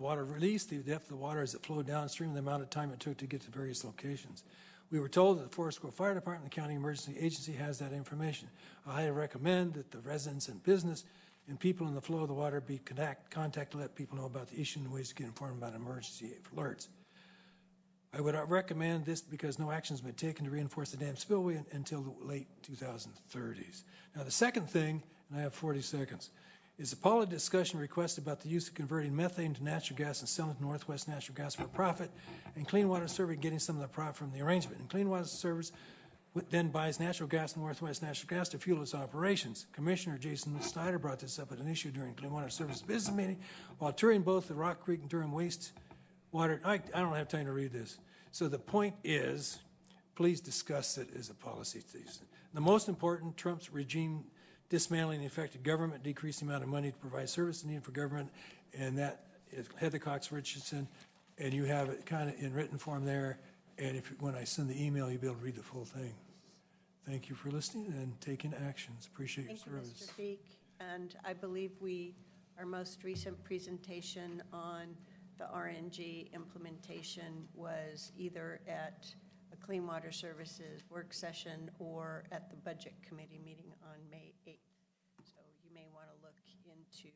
water release, the depth of the water as it flowed downstream, and the amount of time it took to get to various locations. We were told that the Forest Grove Fire Department, the County Emergency Agency, has that information. I highly recommend that the residents and business and people in the flow of the water be contact to let people know about the issue and ways to get informed about emergency alerts. I would recommend this because no action has been taken to reinforce the dam spillway until the late 2030s. Now, the second thing, and I have 40 seconds, is a policy discussion request about the use of converting methane to natural gas and selling to Northwest Natural Gas for profit, and Clean Water Service getting some of the profit from the arrangement. And Clean Water Service then buys natural gas from Northwest Natural Gas to fuel its operations. Commissioner Jason Snyder brought this up at an issue during Clean Water Service business meeting while touring both the Rock Creek and Durham wastewater. I don't have time to read this. So the point is, please discuss it as a policy. The most important, Trump's regime dismantling the effective government, decreasing the amount of money to provide service needed for government, and that is Heather Cox Richardson, and you have it kind of in written form there, and when I send the email, you'll be able to read the full thing. Thank you for listening and taking actions. Appreciate your service. Thank you, Mr. Feek. And I believe our most recent presentation on the RNG implementation was either at a Clean Water Services work session or at the Budget Committee meeting on May 8th. So you may want to look into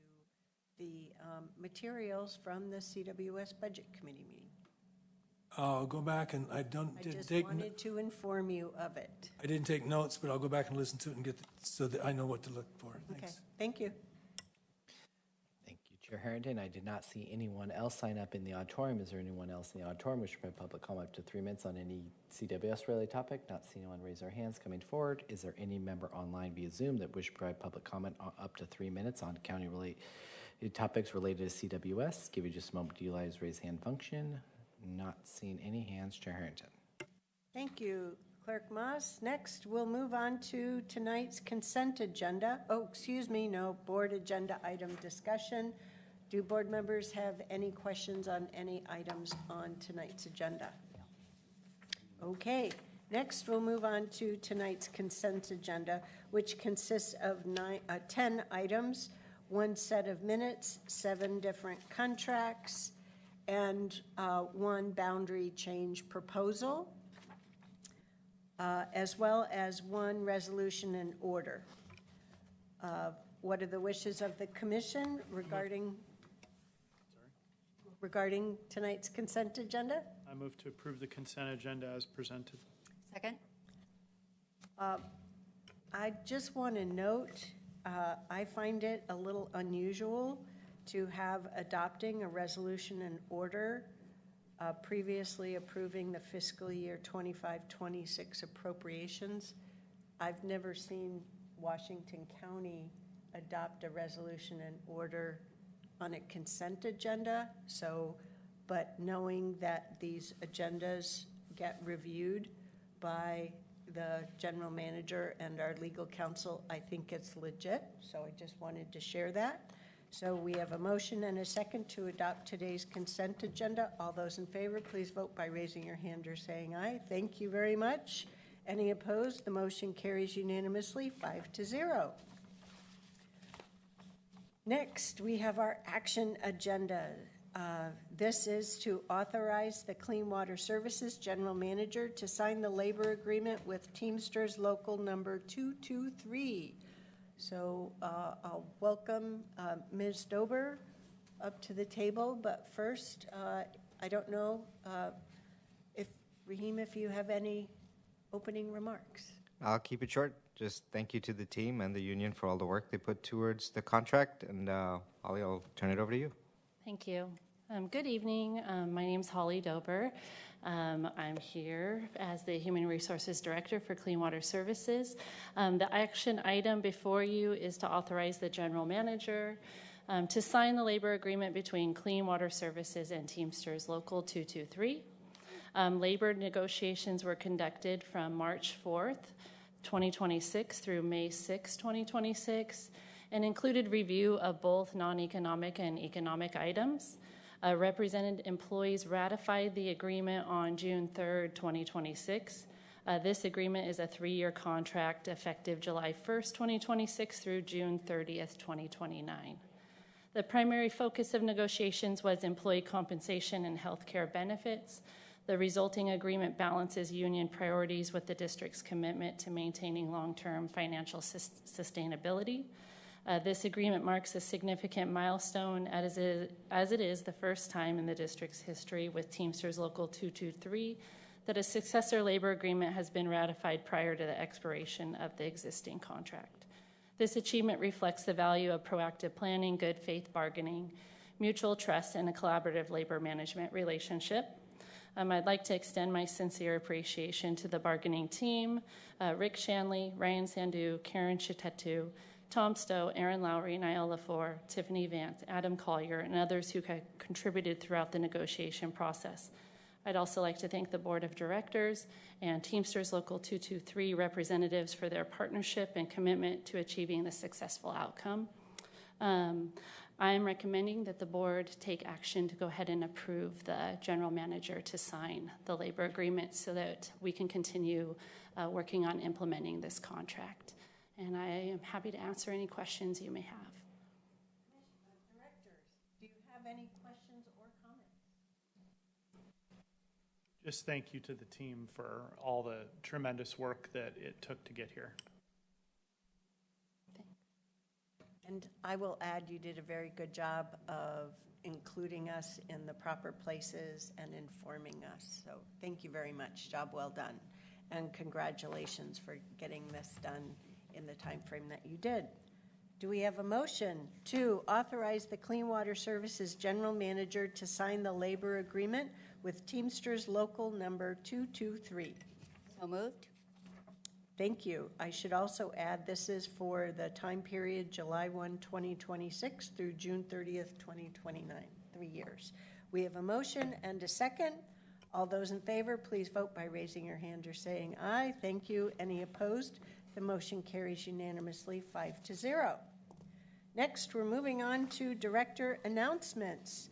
the materials from the CWS Budget Committee meeting. I'll go back and I just wanted to inform you of it. I didn't take notes, but I'll go back and listen to it and so that I know what to look for. Thanks. Okay, thank you. Thank you, Chair Harrington. I did not see anyone else sign up in the auditorium. Is there anyone else in the auditorium wishing to provide public comment up to 3 minutes on any CWS-related topic? Not seeing anyone raise their hands coming forward. Is there any member online via Zoom that wish to provide public comment up to 3 minutes on county-related topics related to CWS? Give you just a moment to utilize raise hand function. Not seeing any hands. Chair Harrington. Thank you, Clerk Moss. Next, we'll move on to tonight's consent agenda. Oh, excuse me, no, board agenda item discussion. Do board members have any questions on any items on tonight's agenda? Okay, next we'll move on to tonight's consent agenda, which consists of 10 items, 1 set of minutes, 7 different contracts, and 1 boundary change proposal, as well as 1 resolution and order. What are the wishes of the commission regarding tonight's consent agenda? I move to approve the consent agenda as presented. Second. I just want to note, I find it a little unusual to have adopting a resolution and order previously approving the fiscal year 25-26 appropriations. I've never seen Washington County adopt a resolution and order on a consent agenda. But knowing that these agendas get reviewed by the general manager and our legal counsel, I think it's legit. So I just wanted to share that. So we have a motion and a second to adopt today's consent agenda. All those in favor, please vote by raising your hand or saying aye. Thank you very much. Any opposed? The motion carries unanimously, 5-0. Next, we have our action agenda. This is to authorize the Clean Water Services General Manager to sign the labor agreement with Teamsters Local Number 223. So I'll welcome Ms. Dober up to the table, but first, I don't know if Raheem, if you have any opening remarks. I'll keep it short. Just thank you to the team and the union for all the work they put towards the contract, and Holly, I'll turn it over to you. Thank you. Good evening. My name is Holly Dober. I'm here as the Human Resources Director for Clean Water Services. The action item before you is to authorize the General Manager to sign the labor agreement between Clean Water Services and Teamsters Local 223. Labor negotiations were conducted from March 4th, 2026 through May 6, 2026, and included review of both non-economic and economic items. Represented employees ratified the agreement on June 3rd, 2026. This agreement is a 3-year contract effective July 1st, 2026 through June 30th, 2029. The primary focus of negotiations was employee compensation and health care benefits. The resulting agreement balances union priorities with the district's commitment to maintaining long-term financial sustainability. This agreement marks a significant milestone as it is the first time in the district's history with Teamsters Local 223 that a successor labor agreement has been ratified prior to the expiration of the existing contract. This achievement reflects the value of proactive planning, good faith bargaining, mutual trust, and a collaborative labor management relationship. I'd like to extend my sincere appreciation to the bargaining team, Rick Shanley, Ryan Sandu, Karen Chitetu, Tom Stowe, Aaron Lowry, Niall Lafour, Tiffany Vance, Adam Collier, and others who contributed throughout the negotiation process. I'd also like to thank the Board of Directors and Teamsters Local 223 representatives for their partnership and commitment to achieving the successful outcome. I am recommending that the board take action to go ahead and approve the general manager to sign the labor agreement so that we can continue working on implementing this contract. And I am happy to answer any questions you may have. Directors, do you have any questions or comments? Just thank you to the team for all the tremendous work that it took to get here. And I will add, you did a very good job of including us in the proper places and informing us. So thank you very much. Job well done. And congratulations for getting this done in the time frame that you did. Do we have a motion to authorize the Clean Water Services General Manager to sign the labor agreement with Teamsters Local number 223? So moved. Thank you. I should also add this is for the time period July 1, 2026 through June 30th, 2029, 3 years. We have a motion and a second. All those in favor, please vote by raising your hand or saying aye. Thank you. Any opposed? The motion carries unanimously 5-0. Next, we're moving on to director announcements.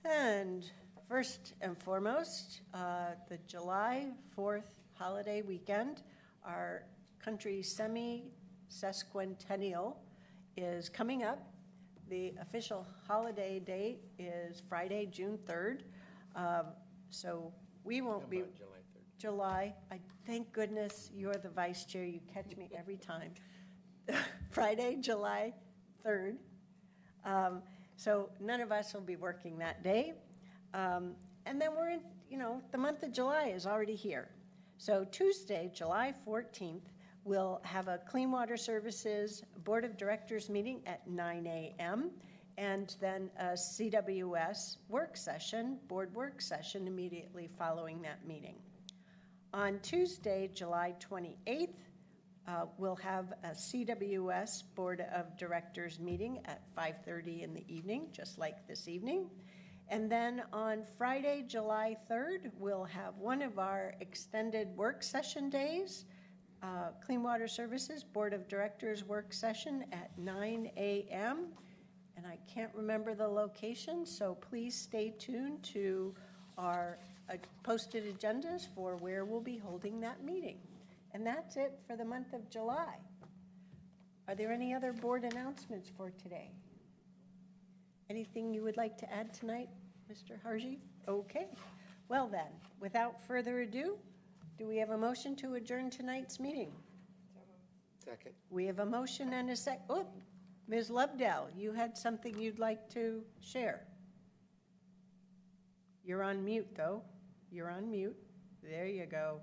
And first and foremost, the July 4th holiday weekend, our country semi-sesquicentennial is coming up. The official holiday date is Friday, June 3rd. So we won't be... July. Thank goodness you're the vice chair. You catch me every time. Friday, July 3rd. So none of us will be working that day. And then we're in, the month of July is already here. So Tuesday, July 14th, we'll have a Clean Water Services Board of Directors meeting at 9 a.m. and then a CWS work session, board work session immediately following that meeting. On Tuesday, July 28th, we'll have a CWS Board of Directors meeting at 5:30 in the evening, just like this evening. And then on Friday, July 3rd, we'll have one of our extended work session days, Clean Water Services Board of Directors work session at 9 a.m. And I can't remember the location, so please stay tuned to our posted agendas for where we'll be holding that meeting. And that's it for the month of July. Are there any other board announcements for today? Anything you would like to add tonight, Mr. Harji? Okay. Well then, without further ado, do we have a motion to adjourn tonight's meeting? Second. We have a motion and a second. Oh, Ms. Lubdell, you had something you'd like to share. You're on mute, though. You're on mute. There you go.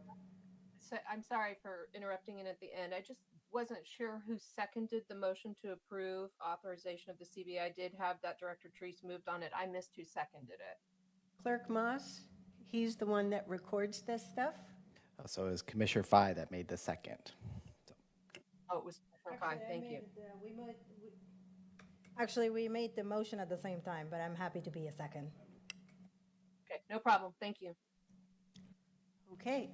So I'm sorry for interrupting in at the end. I just wasn't sure who seconded the motion to approve authorization of the CBA. I did have that Director Treese moved on it. I missed who seconded it. Clerk Moss, he's the one that records this stuff. So it was Commissioner Fye that made the second. Oh, it was fine. Thank you. Actually, we made the motion at the same time, but I'm happy to be a second. Okay, no problem. Thank you. Okay.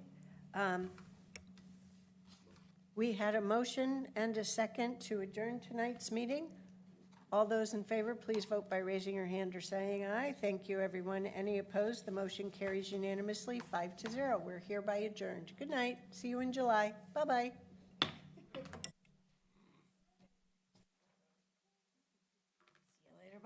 We had a motion and a second to adjourn tonight's meeting. All those in favor, please vote by raising your hand or saying aye. Thank you, everyone. Any opposed? The motion carries unanimously, 5-0. We're hereby adjourned. Good night. See you in July. Bye-bye. See you later.